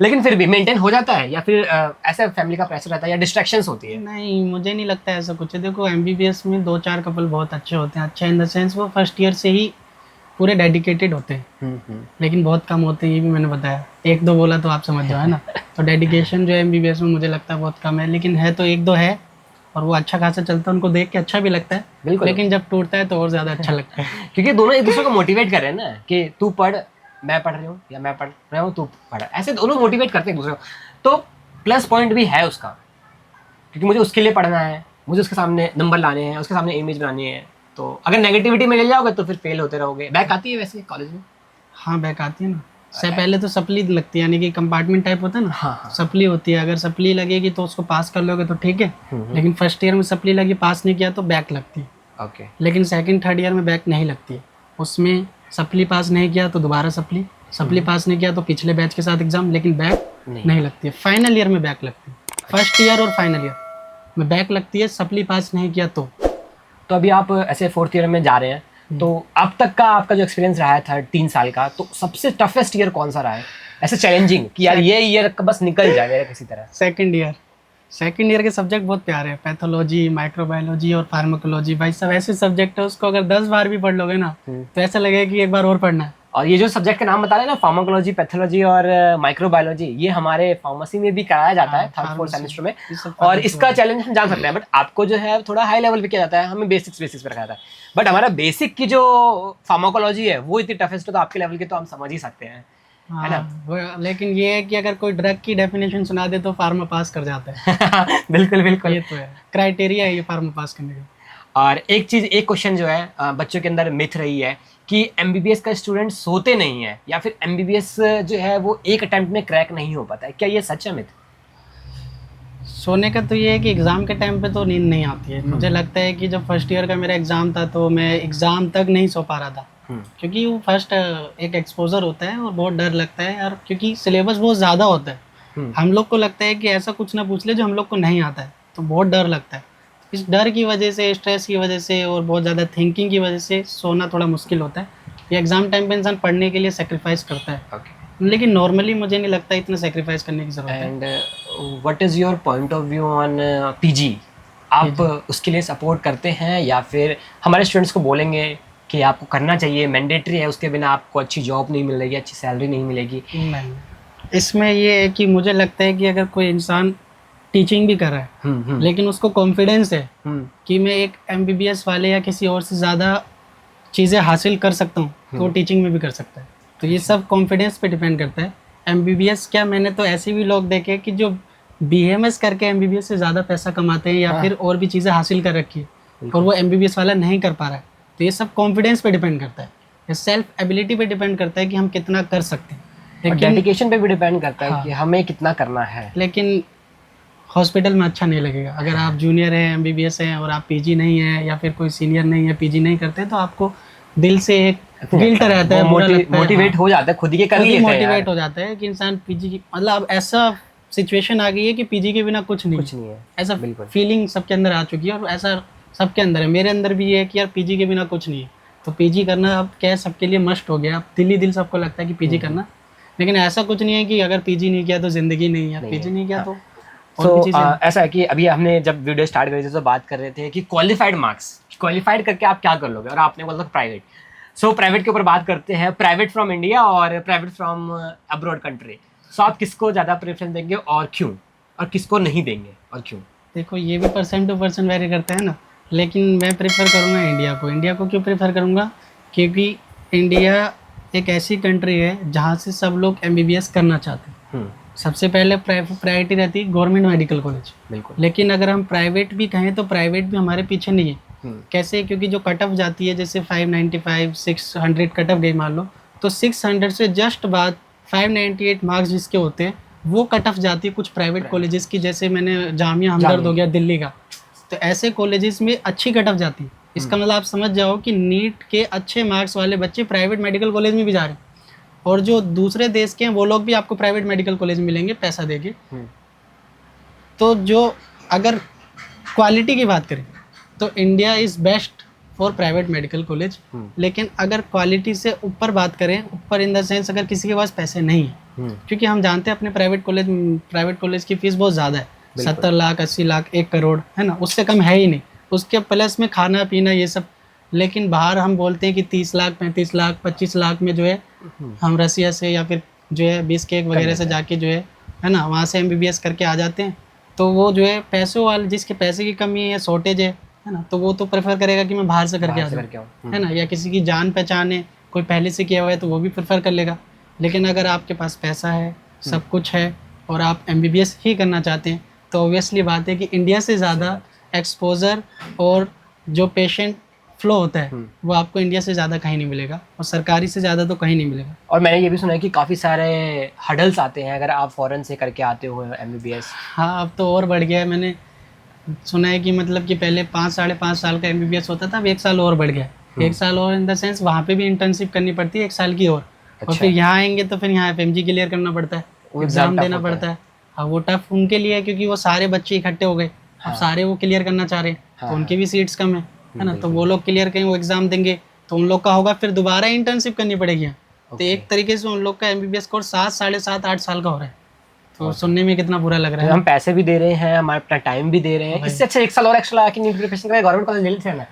लेकिन फिर भी मेंटेन हो जाता है या फिर ऐसा फैमिली का प्रेशर रहता है या डिस्ट्रैक्शंस होती है? नहीं, मुझे नहीं लगता ऐसा कुछ है। देखो एमबीबीएस में 2-4 कपल बहुत अच्छे होते हैं, अच्छे इन द सेंस वो फर्स्ट ईयर से ही पूरे डेडिकेटेड होते हैं, लेकिन बहुत कम होते हैं, ये भी मैंने बताया। 1-2 बोला तो आप समझ जाओ, है ना। तो डेडिकेशन जो है एमबीबीएस में मुझे लगता है बहुत कम है, लेकिन है तो 1-2 है, और वो अच्छा खासा चलता है, उनको देख के अच्छा भी लगता है। बिल्कुल। लेकिन जब टूटता है तो और ज़्यादा अच्छा लगता है। क्योंकि दोनों एक दूसरे को मोटिवेट कर रहे हैं ना कि तू पढ़, मैं पढ़ रही हूँ, या मैं पढ़ रहा हूँ तू पढ़, ऐसे दोनों मोटिवेट करते हैं एक दूसरे को। तो प्लस पॉइंट भी है उसका, क्योंकि मुझे उसके लिए पढ़ना है, मुझे उसके सामने नंबर लाने हैं, उसके सामने इमेज बनानी है। तो अगर नेगेटिविटी में ले जाओगे तो फिर फेल होते रहोगे। बैक आती है वैसे कॉलेज में? हाँ, बैक आती है ना। से पहले तो सप्ली लगती है, यानी कि कंपार्टमेंट टाइप होता है ना। हाँ। सप्ली होती है, अगर सप्ली लगेगी तो उसको पास कर लोगे तो ठीक है, लेकिन फर्स्ट ईयर में सप्ली लगी, पास नहीं किया तो बैक लगती है। ओके। लेकिन सेकंड थर्ड ईयर में बैक नहीं लगती है। उसमें सप्ली पास नहीं किया तो दोबारा सप्ली पास नहीं किया तो पिछले बैच के साथ एग्जाम, लेकिन बैक नहीं लगती है। फाइनल ईयर में बैक लगती है, फर्स्ट ईयर और फाइनल ईयर में बैक लगती है, सप्ली पास नहीं किया तो। अभी आप ऐसे 4th ईयर में जा रहे हैं, तो अब तक का आपका जो एक्सपीरियंस रहा है 3 साल का, तो सबसे टफेस्ट ईयर कौन सा रहा है ऐसे चैलेंजिंग कि यार ये ईयर बस निकल जाए मेरा किसी तरह? सेकंड ईयर के सब्जेक्ट बहुत प्यारे हैं, पैथोलॉजी, माइक्रोबायोलॉजी और फार्माकोलॉजी। भाई सब ऐसे सब्जेक्ट है, उसको अगर 10 बार भी पढ़ लोगे ना तो ऐसा लगेगा कि एक बार और पढ़ना है। और ये जो सब्जेक्ट के नाम बता रहे हैं ना, फार्माकोलॉजी, पैथोलॉजी और माइक्रोबायोलॉजी, ये हमारे फार्मेसी में भी कराया जाता है 3rd 4th सेमेस्टर में। और इसका चैलेंज हम जान सकते हैं, बट आपको जो है थोड़ा हाई लेवल पे किया जाता है, हमें बेसिक्स पे रखा जाता है। बट हमारा बेसिक की जो फार्माकोलॉजी है वो इतनी टफेस्ट है, तो आपके लेवल की तो हम समझ ही सकते हैं, है ना। लेकिन ये है कि अगर कोई ड्रग की डेफिनेशन सुना दे तो फार्मा पास कर जाता है। बिल्कुल बिल्कुल, ये तो है, क्राइटेरिया है ये फार्मा पास करने का। और एक क्वेश्चन जो है बच्चों के अंदर मिथ रही है कि एमबीबीएस का स्टूडेंट सोते नहीं है, या फिर एमबीबीएस जो है वो एक अटेम्प्ट में क्रैक नहीं हो पाता है। क्या ये सच है मिथ? सोने का तो ये है कि एग्ज़ाम के टाइम पे तो नींद नहीं आती है। मुझे लगता है कि जब फर्स्ट ईयर का मेरा एग्ज़ाम था तो मैं एग्ज़ाम तक नहीं सो पा रहा था, क्योंकि वो फर्स्ट एक एक्सपोजर होता है और बहुत डर लगता है यार, क्योंकि सिलेबस बहुत ज़्यादा होता है। हम लोग को लगता है कि ऐसा कुछ ना पूछ ले जो हम लोग को नहीं आता है, तो बहुत डर लगता है। इस डर की वजह से, स्ट्रेस की वजह से और बहुत ज़्यादा थिंकिंग की वजह से सोना थोड़ा मुश्किल होता है। ये एग्ज़ाम टाइम पे इंसान पढ़ने के लिए सेक्रीफाइस करता है, लेकिन नॉर्मली मुझे नहीं लगता इतना सेक्रीफाइस करने की ज़रूरत है। And what is your point of view on PG? आप उसके लिए सपोर्ट करते हैं, या फिर हमारे स्टूडेंट्स को बोलेंगे कि आपको करना चाहिए, मैंडेटरी है, उसके बिना आपको अच्छी जॉब नहीं मिलेगी, अच्छी सैलरी नहीं मिलेगी? नहीं, इसमें ये है कि मुझे लगता है कि अगर कोई इंसान टीचिंग भी कर रहा है लेकिन उसको कॉन्फिडेंस है कि मैं एक एमबीबीएस वाले या किसी और से ज़्यादा चीज़ें हासिल कर सकता हूँ, तो वो टीचिंग में भी कर सकता है। तो ये सब कॉन्फिडेंस पे डिपेंड करता है। एमबीबीएस क्या, मैंने तो ऐसे भी लोग देखे कि जो बीएमएस करके एमबीबीएस से ज़्यादा पैसा कमाते हैं या फिर और भी चीज़ें हासिल कर रखी है और वो एमबीबीएस वाला नहीं कर पा रहा है। तो ये सब कॉन्फिडेंस पे डिपेंड करता है, ये सेल्फ एबिलिटी पे डिपेंड करता है कि हम कितना कर सकते हैं। डेडिकेशन पे भी डिपेंड करता है कि हमें कितना करना है। लेकिन हॉस्पिटल में अच्छा नहीं लगेगा अगर आप जूनियर हैं, एमबीबीएस हैं और आप पीजी नहीं है या फिर कोई सीनियर नहीं है, पीजी नहीं करते, तो आपको दिल से एक गिल्ट रहता है, मोटिवेट हो जाता है, खुद ही कर लेते हैं, मोटिवेट हो जाता है कि इंसान पीजी की, मतलब अब ऐसा सिचुएशन आ गई है कि पीजी के बिना कुछ नहीं है, ऐसा फीलिंग सबके अंदर आ चुकी है और ऐसा सबके अंदर है, मेरे अंदर भी ये है कि यार पीजी के बिना कुछ नहीं है। तो पीजी करना अब क्या है, सबके लिए मस्ट हो गया, अब दिल सबको लगता है कि पीजी करना, लेकिन ऐसा कुछ नहीं है कि अगर पीजी नहीं किया तो जिंदगी नहीं है, पीजी नहीं किया तो ऐसा है कि अभी हमने जब वीडियो स्टार्ट करी थी तो बात कर रहे थे कि क्वालिफाइड करके आप क्या कर लोगे, और आपने बोला प्राइवेट। सो प्राइवेट के ऊपर बात करते हैं, प्राइवेट फ्रॉम इंडिया और प्राइवेट फ्रॉम अब्रॉड कंट्री। सो आप किसको ज़्यादा प्रेफरेंस देंगे और क्यों, और किसको नहीं देंगे और क्यों? देखो ये भी पर्सन टू पर्सन वेरी करता है ना, लेकिन मैं प्रेफर करूँगा इंडिया को। इंडिया को क्यों प्रेफर करूँगा, क्योंकि इंडिया एक ऐसी कंट्री है जहाँ से सब लोग एमबीबीएस करना चाहते हैं। सबसे पहले प्रायोरिटी रहती है गवर्नमेंट मेडिकल कॉलेज, बिल्कुल। लेकिन अगर हम प्राइवेट भी कहें तो प्राइवेट भी हमारे पीछे नहीं है। कैसे, क्योंकि जो कट ऑफ जाती है, जैसे 595 600 कट ऑफ गई मान लो, तो 600 से जस्ट बाद 598 मार्क्स जिसके होते हैं वो कट ऑफ जाती है कुछ प्राइवेट कॉलेजेस की, जैसे मैंने जामिया हमदर्द हो गया दिल्ली का, तो ऐसे कॉलेजेस में अच्छी कट ऑफ जाती है। इसका मतलब आप समझ जाओ कि नीट के अच्छे मार्क्स वाले बच्चे प्राइवेट मेडिकल कॉलेज में भी जा रहे हैं, और जो दूसरे देश के हैं वो लोग भी आपको प्राइवेट मेडिकल कॉलेज में मिलेंगे पैसा देके। तो जो अगर क्वालिटी की बात करें तो India is best for private medical college, लेकिन अगर क्वालिटी से ऊपर बात करें, ऊपर इन द सेंस अगर किसी के पास पैसे नहीं है क्योंकि हम जानते हैं अपने प्राइवेट कॉलेज की फीस बहुत ज़्यादा है, 70 लाख 80 लाख 1 करोड़ है ना, उससे कम है ही नहीं। उसके प्लस में खाना पीना ये सब। लेकिन बाहर हम बोलते हैं कि 30 लाख 35 लाख 25 लाख में जो है हम रसिया से या फिर जो है बिस्केक वगैरह से जाके जो है ना, वहाँ से MBBS करके आ जाते हैं। तो वो जो है पैसों वाले, जिसके पैसे की कमी है या शॉर्टेज है ना, तो वो तो प्रेफर करेगा कि मैं बाहर से करके आ जाऊँ, है ना। या किसी की जान पहचान है, कोई पहले से किया हुआ है, तो वो भी प्रेफर कर लेगा। लेकिन अगर आपके पास पैसा है, सब कुछ है और आप MBBS ही करना चाहते हैं, तो ऑब्वियसली बात है कि इंडिया से ज़्यादा एक्सपोजर और जो पेशेंट फ्लो होता है वो आपको इंडिया से ज़्यादा कहीं नहीं मिलेगा, और सरकारी से ज़्यादा तो कहीं नहीं मिलेगा। और मैंने ये भी सुना है कि काफ़ी सारे हडल्स आते हैं अगर आप फॉरेन से करके आते हो MBBS। हाँ, अब तो और बढ़ गया है। मैंने सुना है कि मतलब कि पहले 5-5.5 साल का MBBS होता था, अब 1 साल और बढ़ गया। 1 साल और इन द सेंस वहाँ पे भी इंटर्नशिप करनी पड़ती है 1 साल की और फिर यहाँ आएंगे तो फिर यहाँ FMG क्लियर करना पड़ता है, एग्ज़ाम देना पड़ता है। हाँ, वो टफ उनके लिए है क्योंकि वो सारे बच्चे इकट्ठे हो गए, अब सारे वो क्लियर करना चाह रहे हैं, तो उनकी भी सीट्स कम है ना। तो वो लोग क्लियर करेंगे, वो एग्ज़ाम देंगे, तो उन लोग का होगा, फिर दोबारा इंटर्नशिप करनी पड़ेगी। तो एक तरीके से उन लोग का MBBS कोर्स 7 7.5 8 साल का हो रहा है। तो सुनने में कितना बुरा लग रहा है। हम पैसे भी दे रहे हैं, हमारा अपना टाइम भी दे रहे हैं, इससे अच्छा 1 साल और एक्स्ट्रा आके नीट प्रिपरेशन करें, गवर्नमेंट कॉलेज ले लेते हैं ना।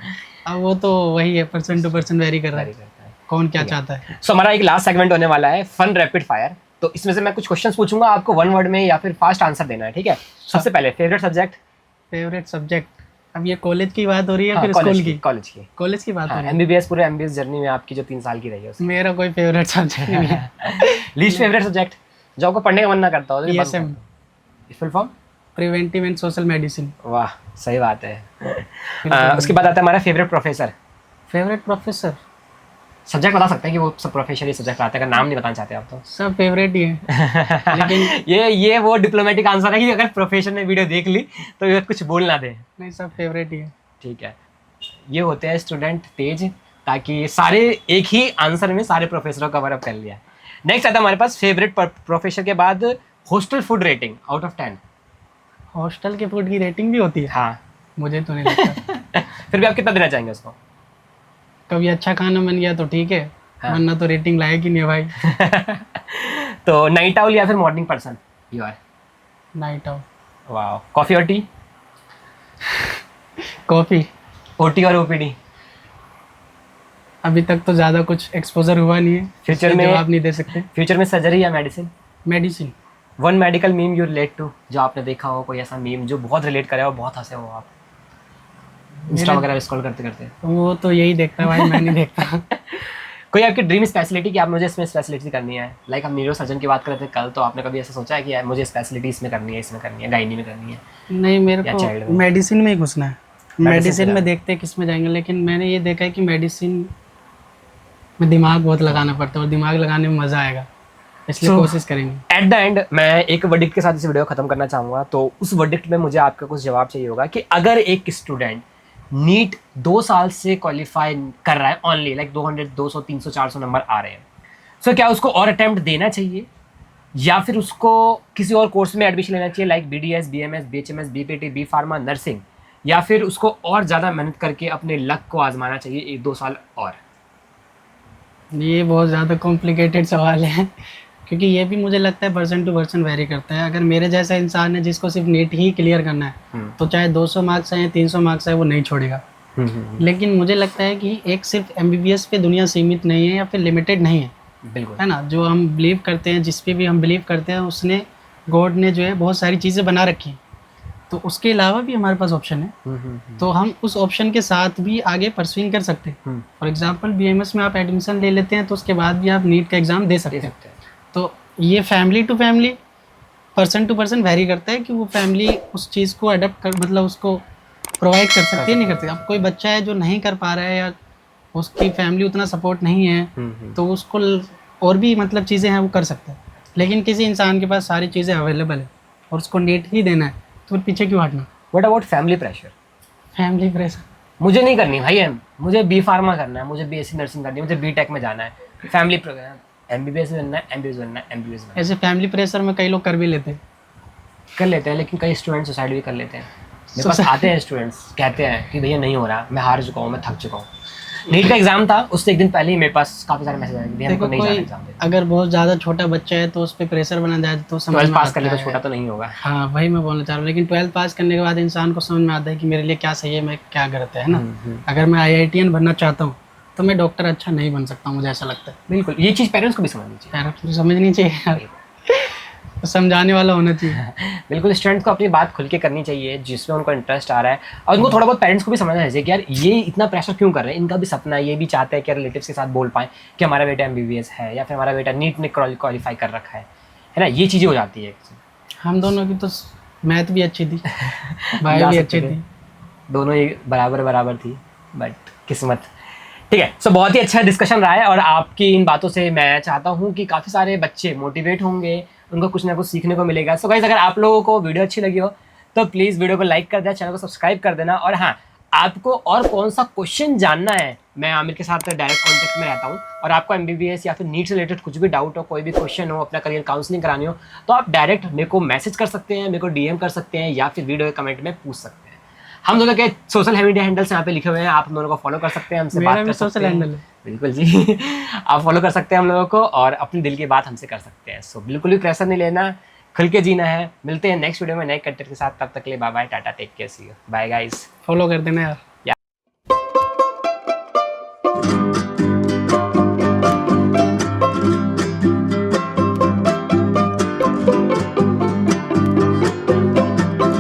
अब वो तो वही है, पर्सन टू पर्सन वेरी कर रहा है, कौन क्या चाहता है। सो हमारा एक लास्ट सेगमेंट होने वाला है फन रैपिड फायर। तो इसमें से मैं कुछ क्वेश्चंस पूछूंगा, आपको 1 वर्ड में या फिर फास्ट आंसर देना है, ठीक है। सबसे पहले फेवरेट सब्जेक्ट। अब ये कॉलेज की बात हो रही है, फिर स्कूल की? कॉलेज की बात हो रही है। MBBS पूरे MBBS जर्नी में आपकी जो 3 साल की रही है उसमें। मेरा कोई फेवरेट सब्जेक्ट नहीं है। लीस्ट फेवरेट सब्जेक्ट जो आपको पढ़ने का मन ना करता हो? PSM, full form preventive and social medicine. वाह, सही बात है। उसके बाद आता है हमारा फेवरेट प्रोफेसर। सब्जेक्ट बता सकते हैं कि वो सब प्रोफेशनली सब्जेक्ट आते हैं, अगर नाम नहीं बताना चाहते आप तो। सब फेवरेट ही है। लेकिन ये वो डिप्लोमेटिक आंसर है कि अगर प्रोफेशन ने वीडियो देख ली तो ये कुछ बोल ना दे। नहीं, सब फेवरेट ही है। ठीक है, ये होते हैं स्टूडेंट तेज, ताकि सारे एक ही आंसर में सारे प्रोफेसरों का कवर अप कर लिया। नेक्स्ट आता है हमारे पास फेवरेट प्रोफेसर के बाद hostel food rating out of 10। Hostel के फूड की रेटिंग भी होती है? हाँ। मुझे तो नहीं लगता। फिर भी आप कितना देना चाहेंगे उसको? कभी अच्छा खाना बन गया तो ठीक है, वरना तो रेटिंग लायक ही नहीं भाई। तो नाइट आउल या फिर morning person? You are night owl. Wow. Coffee और टी? कॉफी। OT और OPD? अभी तक तो ज़्यादा कुछ एक्सपोजर हुआ नहीं है, फ्यूचर में जवाब नहीं दे सकते। फ्यूचर में सर्जरी या medicine? Medicine. 1 medical meme you relate to, जो आपने देखा हो, कोई ऐसा मीम जो बहुत रिलेट करे हो, बहुत हंसे हो आप इंस्टा वगैरह स्क्रॉल करते करते? वो तो यही देखता है भाई, मैं नहीं देखता। कोई आपकी ड्रीम स्पेशलिटी कि आप मुझे इसमें स्पेशलिटी करनी है? लाइक हम न्यूरो सर्जन की बात कर रहे थे कल, तो आपने कभी ऐसा सोचा है कि यार मुझे स्पेशलिटी इसमें करनी है, गायनी में करनी है? नहीं, मेरे को मेडिसिन में ही घुसना है। मेडिसिन में देखते हैं किस में जाएंगे, लेकिन मैंने ये देखा है कि मेडिसिन में दिमाग बहुत लगाना पड़ता है और दिमाग लगाने में मज़ा आएगा, इसलिए कोशिश करेंगे। एट द एंड मैं एक वर्डिक्ट के साथ इस वीडियो को खत्म करना चाहूँगा। तो उस वर्डिक्ट में मुझे आपका कुछ जवाब चाहिए होगा कि अगर एक स्टूडेंट नीट 2 साल से क्वालिफाई कर रहा है ऑनली, लाइक 200 200 300 400 नंबर आ रहे हैं, सो क्या उसको और अटेम्प्ट देना चाहिए या फिर उसको किसी और कोर्स में एडमिशन लेना चाहिए, like BDS, BMS, BHMS, BPT, B pharma, nursing, या फिर उसको और ज़्यादा मेहनत करके अपने लक को आजमाना चाहिए 1-2 साल और? ये बहुत ज़्यादा कॉम्प्लिकेटेड सवाल है, क्योंकि ये भी मुझे लगता है पर्सन टू पर्सन वेरी करता है। अगर मेरे जैसा इंसान है जिसको सिर्फ नीट ही क्लियर करना है, तो चाहे 200 मार्क्स आए 300 मार्क्स आए, वो नहीं छोड़ेगा। लेकिन मुझे लगता है कि एक सिर्फ MBBS पे दुनिया सीमित नहीं है या फिर लिमिटेड नहीं है, बिल्कुल है ना। जो हम बिलीव करते हैं, जिस पे भी हम बिलीव करते हैं, उसने गॉड ने जो है बहुत सारी चीज़ें बना रखी हैं, तो उसके अलावा भी हमारे पास ऑप्शन है। तो हम उस ऑप्शन के साथ भी आगे परस्यूइंग कर सकते हैं। फॉर एग्जांपल BMS में आप एडमिशन ले लेते हैं, तो उसके बाद भी आप नीट का एग्ज़ाम दे सकते हैं। तो ये family to family, person to person vary करता है कि वो फैमिली उस चीज़ को अडेप्ट कर, मतलब उसको प्रोवाइड कर सकती है, नहीं कर सकती। अब कोई बच्चा है जो नहीं कर पा रहा है या उसकी फैमिली उतना सपोर्ट नहीं है, तो उसको और भी मतलब चीज़ें हैं वो कर सकता है। लेकिन किसी इंसान के पास सारी चीज़ें अवेलेबल है और उसको नीट ही देना है, तो फिर पीछे क्यों हटना? What about family pressure? Family pressure मुझे नहीं करनी भाई, मुझे B फार्मा करना है, मुझे BSc नर्सिंग करनी है, मुझे B.Tech में जाना है, फैमिली MBBS में बनना है, MBBS बनना है, MBBS बनना है। ऐसे फैमिली प्रेशर में कई लोग कर भी लेते हैं, लेकिन कई स्टूडेंट सुसाइड भी कर लेते हैं। मेरे पास आते हैं स्टूडेंट्स, कहते हैं कि भैया नहीं हो रहा, मैं हार चुका हूँ, मैं थक चुका हूँ। नीट का एग्जाम था, उससे एक दिन पहले ही मेरे पास काफी सारे मैसेज आए कि हमको देखो नहीं जाना कोई एग्जाम देने। अगर बहुत ज़्यादा छोटा बच्चा है तो उस पर प्रेशर बना जाए तो समझ 12th में पास आता कर ले तो है। छोटा तो नहीं होगा। हाँ वही मैं बोलना चाह रहा हूँ, लेकिन 12th पास करने के बाद इंसान को समझ में आता है कि मेरे लिए क्या सही है, मैं क्या गलत है ना। अगर मैं IITN बनना चाहता हूँ तो मैं डॉक्टर अच्छा नहीं बन सकता हूँ, मुझे ऐसा लगता है। बिल्कुल, ये चीज़ पेरेंट्स को भी समझनी चाहिए। यार तो समझनी चाहिए यार, तो समझाने वाला होना चाहिए। बिल्कुल, स्टूडेंट्स को अपनी बात खुल के करनी चाहिए जिसमें उनको इंटरेस्ट आ रहा है, और उनको थोड़ा बहुत पेरेंट्स को भी समझना चाहिए कि यार ये इतना प्रेशर क्यों कर रहे हैं, इनका भी सपना है, ये भी चाहते हैं कि रिलेटिव्स के साथ बोल पाएँ कि हमारा बेटा MBBS है या फिर हमारा बेटा नीट ने क्वालिफाई कर रखा है ना, ये चीज़ें हो जाती है। हम दोनों की तो मैथ भी अच्छी थी, भाई जा भी सकते अच्छी थे। थी। दोनों ही बराबर थी, बट किस्मत। ठीक है, सो बहुत ही अच्छा डिस्कशन रहा है, और आपकी इन बातों से मैं चाहता हूँ कि काफ़ी सारे बच्चे मोटिवेट होंगे, उनको कुछ ना कुछ सीखने को मिलेगा। सो गाइस, अगर आप लोगों को वीडियो अच्छी लगी हो तो प्लीज़ वीडियो को लाइक कर देना, चैनल को सब्सक्राइब कर देना, और हाँ, आपको और कौन सा क्वेश्चन जानना है, मैं आमिर के साथ डायरेक्ट कॉन्टैक्ट में रहता हूँ, और आपको MBBS या फिर नीट से रिलेटेड कुछ भी डाउट हो, कोई भी क्वेश्चन हो, अपना करियर काउंसलिंग करानी हो, तो आप डायरेक्ट मेरे को मैसेज कर सकते हैं, मेरे को DM कर सकते हैं, या फिर वीडियो के कमेंट में पूछ सकते हैं। हम दोनों के सोशल मीडिया हैंडल्स यहाँ पे लिखे हुए हैं, आप हम दोनों को फॉलो कर सकते हैं, हमसे मेरा बात भी कर सोशल सकते हैं। हैंडल है। बिल्कुल जी। आप फॉलो कर सकते हैं हम लोगों को, और अपने दिल की बात हमसे कर सकते हैं। सो बिल्कुल भी प्रेशर नहीं लेना, खुल के जीना है। मिलते हैं नेक्स्ट वीडियो में नए कंटेंट के साथ, तब तक के लिए bye bye, tata, take care, see you, bye guys. Follow कर देना यार।